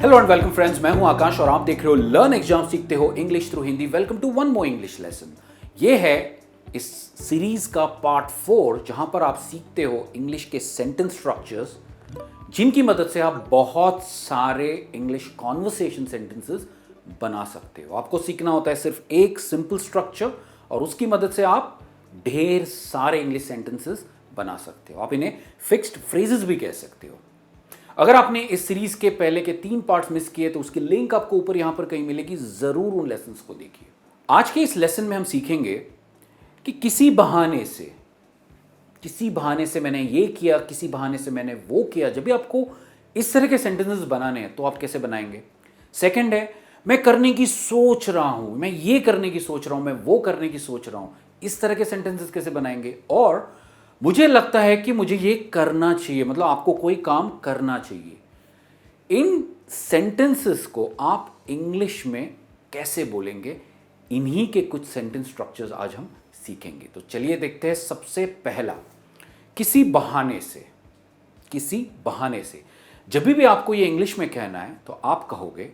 Hello and welcome friends, मैं हूं आकाश और आप देख रहे हो लर्न एग्जाम सीखते हो English through Hindi. Welcome to one more English lesson. ये है इस सीरीज का पार्ट 4 जहां पर आप सीखते हो इंग्लिश के सेंटेंस स्ट्रक्चर्स जिनकी मदद से आप बहुत सारे इंग्लिश कॉन्वर्सेशन सेंटेंसेस बना सकते हो। आपको सीखना होता है सिर्फ एक सिंपल स्ट्रक्चर और उसकी मदद से आप ढेर सारे इंग्लिश सेंटेंसेस बना सकते हो। आप इन्हें फिक्स्ड फ्रेजेस भी कह सकते हो। अगर आपने इस सीरीज के पहले के 3 पार्ट्स मिस किए तो उसकी लिंक आपको ऊपर यहां पर कहीं मिलेगी, जरूर उन लेसन्स को देखिए। आज के इस लेसन में हम सीखेंगे कि किसी बहाने से मैंने ये किया, किसी बहाने से मैंने वो किया। जब भी आपको इस तरह के सेंटेंसेस बनाने हैं तो आप कैसे बनाएंगे। सेकंड है, मैं करने की सोच रहा हूं, मैं ये करने की सोच रहा हूं, मैं वो करने की सोच रहा हूं। इस तरह के सेंटेंसेस कैसे बनाएंगे। और मुझे लगता है कि मुझे ये करना चाहिए, मतलब आपको कोई काम करना चाहिए। इन सेंटेंसेस को आप इंग्लिश में कैसे बोलेंगे, इन्हीं के कुछ सेंटेंस स्ट्रक्चर्स आज हम सीखेंगे। तो चलिए देखते हैं। सबसे पहला, किसी बहाने से। जब भी आपको ये इंग्लिश में कहना है तो आप कहोगे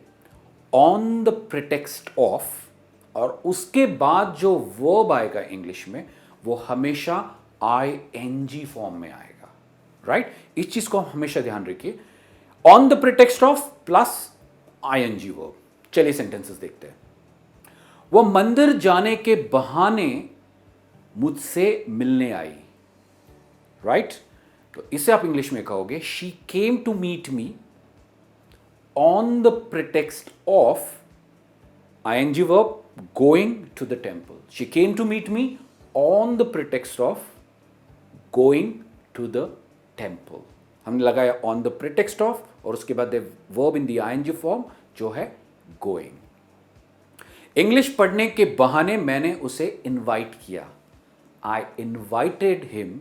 ऑन द प्रिटेक्स्ट ऑफ, और उसके बाद जो वर्ब आएगा इंग्लिश में वो हमेशा ING फॉर्म में आएगा। राइट, इस चीज को हमेशा ध्यान रखिए। On the pretext of plus ING verb. चलिए सेंटेंसेस देखते हैं। वो मंदिर जाने के बहाने मुझसे मिलने आई। राइट, तो इसे आप इंग्लिश में कहोगे she came to meet me on the pretext of ING verb going to the temple. She came to meet me on the pretext of going to the temple. हमने लगाया on the pretext of और उसके बाद verb in the ING form जो है going. English पढ़ने के बहाने मैंने उसे इनवाइट किया। I invited him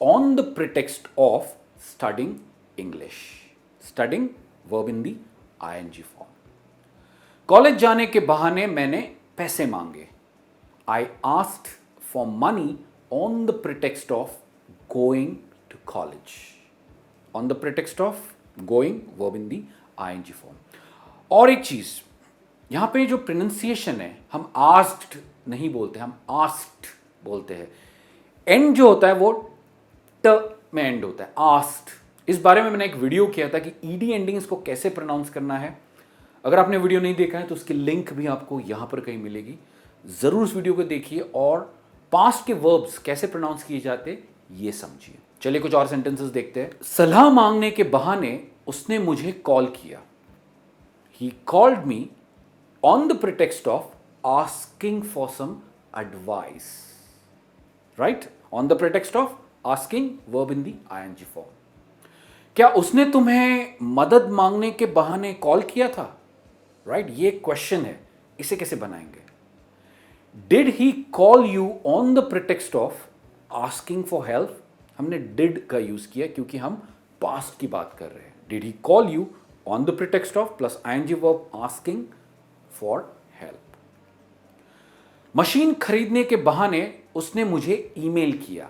on the pretext of studying English. Studying verb in the ING form. College जाने के बहाने मैंने पैसे मांगे। I asked for money on the pretext of going to college. On the pretext of going verb in the ING form. और एक चीज, यहां पे जो प्रोनाउंसिएशन है, हम आस्क्ड नहीं बोलते, हम आस्क्ड बोलते हैं। एंड जो होता है वो ट में एंड होता है, आस्क्ड। इस बारे में मैंने एक वीडियो किया था कि ED एंडिंग्स को कैसे प्रोनाउंस करना है। अगर आपने वीडियो नहीं देखा है तो उसकी लिंक भी आपको यहां पर कहीं मिलेगी, जरूर उस वीडियो को देखिए और पास्ट के वर्ब्स कैसे प्रोनाउंस किए जाते ये समझिए। चलिए कुछ और सेंटेंसेस देखते हैं। सलाह मांगने के बहाने उसने मुझे कॉल किया। He called me on the pretext of asking for some advice. Right, on the pretext of asking verb in the ING form. क्या उसने तुम्हें मदद मांगने के बहाने कॉल किया था। राइट, ये क्वेश्चन है, इसे कैसे बनाएंगे। Did he call you on the pretext of asking for help. हमने डिड का यूज किया क्योंकि हम पास्ट की बात कर रहे हैं। Did he call you on the pretext of plus ING verb asking for help. Machine खरीदने के बहाने उसने मुझे ईमेल किया।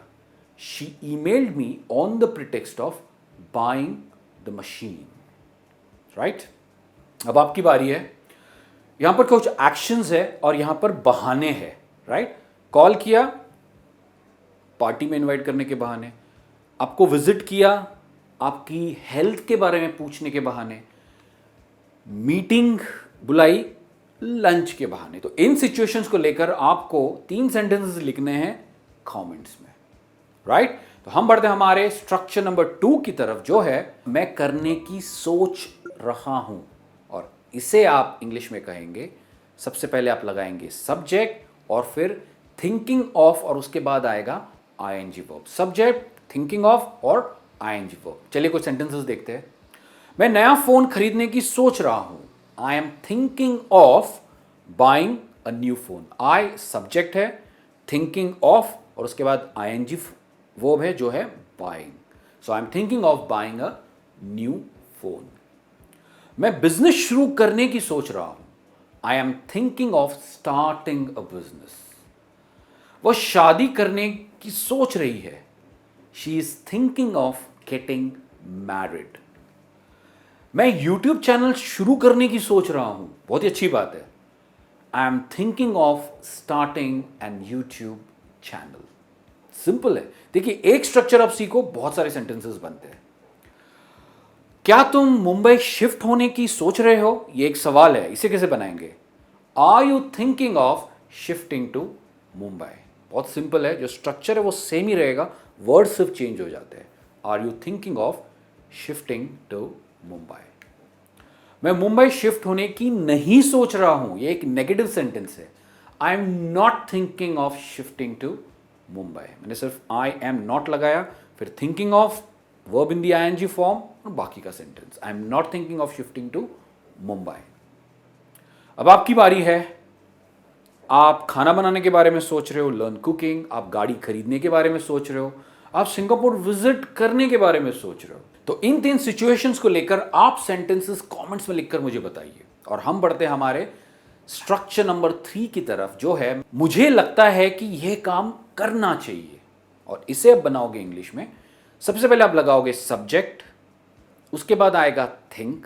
She emailed me on the pretext of buying the machine. Right, अब आपकी बारी है। यहां पर कुछ एक्शंस है और यहां पर बहाने हैं। राइट, कॉल किया पार्टी में इनवाइट करने के बहाने, आपको विजिट किया आपकी हेल्थ के बारे में पूछने के बहाने, मीटिंग बुलाई लंच के बहाने। तो इन सिचुएशंस को लेकर आपको 3 सेंटेंसेस लिखने हैं कमेंट्स में। राइट, तो हम बढ़ते हैं हमारे स्ट्रक्चर नंबर 2 की तरफ, जो है मैं करने की सोच रहा हूं। और इसे आप इंग्लिश में कहेंगे, सबसे पहले आप लगाएंगे सब्जेक्ट और फिर थिंकिंग ऑफ और उसके बाद आएगा ING verb. Subject, thinking of और ING वर्ब। चलिए कुछ सेंटेंसेस देखते हैं। मैं नया फोन खरीदने की सोच रहा हूं। I am thinking of buying a new phone. I subject है, थिंकिंग ऑफ और उसके बाद ING वर्ब है जो है buying. So I am thinking of buying a new phone. मैं बिजनेस शुरू करने की सोच रहा हूं। I am thinking of starting a business. वह शादी करने की सोच रही है। She is thinking of getting married. मैं YouTube चैनल शुरू करने की सोच रहा हूं, बहुत ही अच्छी बात है। I am thinking of starting N YouTube channel. Simple है। देखिए, एक स्ट्रक्चर आप सीखो, बहुत सारे सेंटेंसेस बनते हैं। क्या तुम मुंबई शिफ्ट होने की सोच रहे हो? ये एक सवाल है, इसे कैसे बनाएंगे? Are you thinking of shifting to Mumbai? बहुत सिंपल है, जो स्ट्रक्चर है वो सेम ही रहेगा, वर्ड सिर्फ चेंज हो जाते हैं। Are you thinking of shifting to Mumbai? मैं मुंबई शिफ्ट होने की नहीं सोच रहा हूं, ये एक नेगेटिव सेंटेंस है। I am not thinking of shifting to Mumbai. मैंने सिर्फ आई एम नॉट लगाया, फिर thinking of, verb in the I N G form, और बाकी का sentence. I am not thinking of shifting to Mumbai. अब आपकी बारी है। आप खाना बनाने के बारे में सोच रहे हो, लर्न कुकिंग। आप गाड़ी खरीदने के बारे में सोच रहे हो। आप सिंगापुर विजिट करने के बारे में सोच रहे हो। तो इन 3 सिचुएशंस को लेकर आप सेंटेंसेस कमेंट्स में लिखकर मुझे बताइए। और हम बढ़ते हैं हमारे स्ट्रक्चर नंबर 3 की तरफ, जो है मुझे लगता है कि यह काम करना चाहिए। और इसे आप बनाओगे इंग्लिश में। सबसे पहले आप लगाओगे सब्जेक्ट, उसके बाद आएगा थिंक,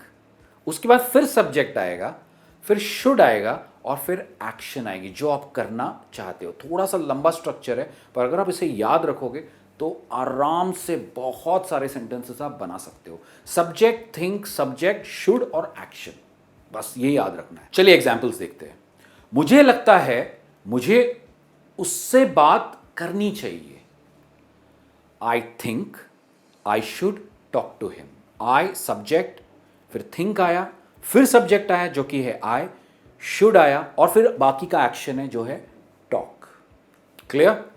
उसके बाद फिर सब्जेक्ट आएगा, फिर शुड आएगा, और फिर एक्शन आएगी, जो आप करना चाहते हो। थोड़ा सा लंबा स्ट्रक्चर है, पर अगर आप इसे याद रखोगे तो आराम से बहुत सारे सेंटेंसेस आप बना सकते हो। सब्जेक्ट, थिंक, सब्जेक्ट, शुड और एक्शन, बस ये याद रखना है। चलिए एग्जांपल्स देखते हैं। मुझे लगता है मुझे उससे बात करनी चाहिए। I think I should talk to him. I subject, फिर थिंक आया, फिर सब्जेक्ट आया जो कि है आई, शुड आया, और फिर बाकी का एक्शन है जो है टॉक। क्लियर?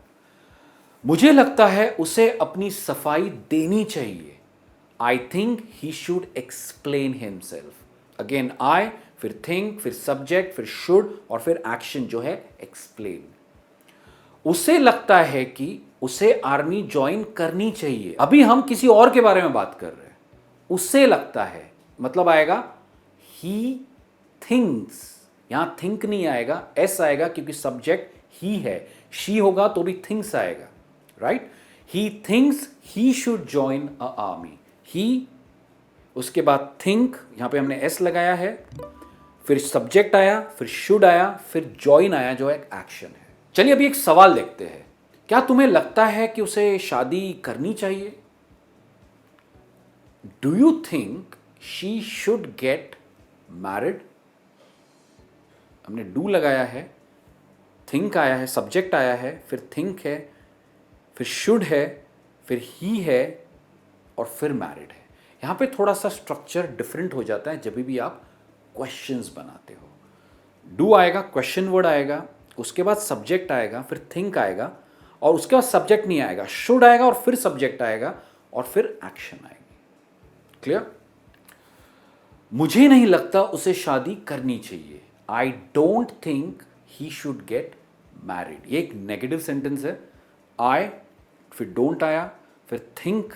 मुझे लगता है उसे अपनी सफाई देनी चाहिए। I think he should explain himself. Again I, फिर थिंक, फिर सब्जेक्ट, फिर शुड, और फिर एक्शन जो है एक्सप्लेन। उसे लगता है कि उसे आर्मी ज्वाइन करनी चाहिए। अभी हम किसी और के बारे में बात कर रहे हैं। उसे लगता है मतलब आएगा ही थिंक्स। यहां थिंक नहीं आएगा, एस आएगा, क्योंकि सब्जेक्ट ही है। शी होगा तो भी थिंक्स आएगा, right? He thinks he should join a army. He, उसके बाद थिंक, यहां पे हमने एस लगाया है, फिर सब्जेक्ट आया, फिर शुड आया, फिर ज्वाइन आया जो एक एक्शन है। चलिए अभी एक सवाल देखते हैं। क्या तुम्हें लगता है कि उसे शादी करनी चाहिए? Do you think she should get married? हमने डू लगाया है, थिंक आया है, सब्जेक्ट आया है, फिर थिंक है, फिर शुड है, फिर ही है, और फिर मैरिड है। यहां पे थोड़ा सा स्ट्रक्चर डिफरेंट हो जाता है जब भी आप क्वेश्चंस बनाते हो। डू आएगा, क्वेश्चन वर्ड आएगा, उसके बाद सब्जेक्ट आएगा, फिर थिंक आएगा, और उसके बाद सब्जेक्ट नहीं आएगा, शुड आएगा, और फिर सब्जेक्ट आएगा, और फिर एक्शन आएगी। क्लियर? मुझे नहीं लगता उसे शादी करनी चाहिए। I don't think he should get married. ये एक नेगेटिव सेंटेंस है। आई, फिर डोंट आया, फिर think,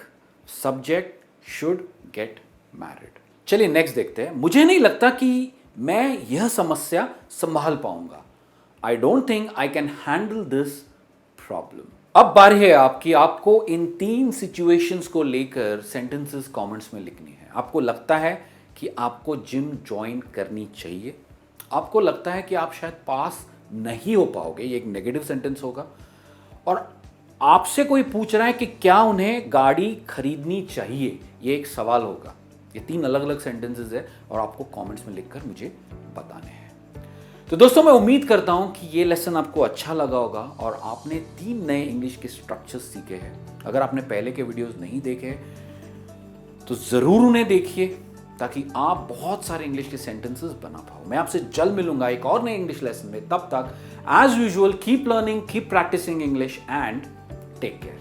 subject, should get married. चलिए नेक्स्ट देखते हैं। मुझे नहीं लगता कि मैं यह समस्या संभाल पाऊंगा। I don't think I can handle this problem. अब बारी है आपकी। आपको इन 3 सिचुएशंस को लेकर सेंटेंसेस कमेंट्स में लिखनी है। आपको लगता है कि आपको जिम ज्वाइन करनी चाहिए। आपको लगता है कि आप शायद पास नहीं हो पाओगे, ये एक नेगेटिव सेंटेंस होगा। और आपसे कोई पूछ रहा है कि क्या उन्हें गाड़ी खरीदनी चाहिए, ये एक सवाल होगा। ये 3 अलग अलग सेंटेंसेस है और आपको कमेंट्स में लिखकर मुझे बताने हैं। तो दोस्तों, मैं उम्मीद करता हूं कि ये लेसन आपको अच्छा लगा होगा और आपने 3 नए इंग्लिश के स्ट्रक्चर्स सीखे हैं। अगर आपने पहले के वीडियोस नहीं देखे तो ज़रूर उन्हें देखिए, ताकि आप बहुत सारे इंग्लिश के सेंटेंसेस बना पाओ। मैं आपसे जल्द मिलूंगा एक और नए इंग्लिश लेसन में। तब तक as usual keep learning, keep practising English and take care.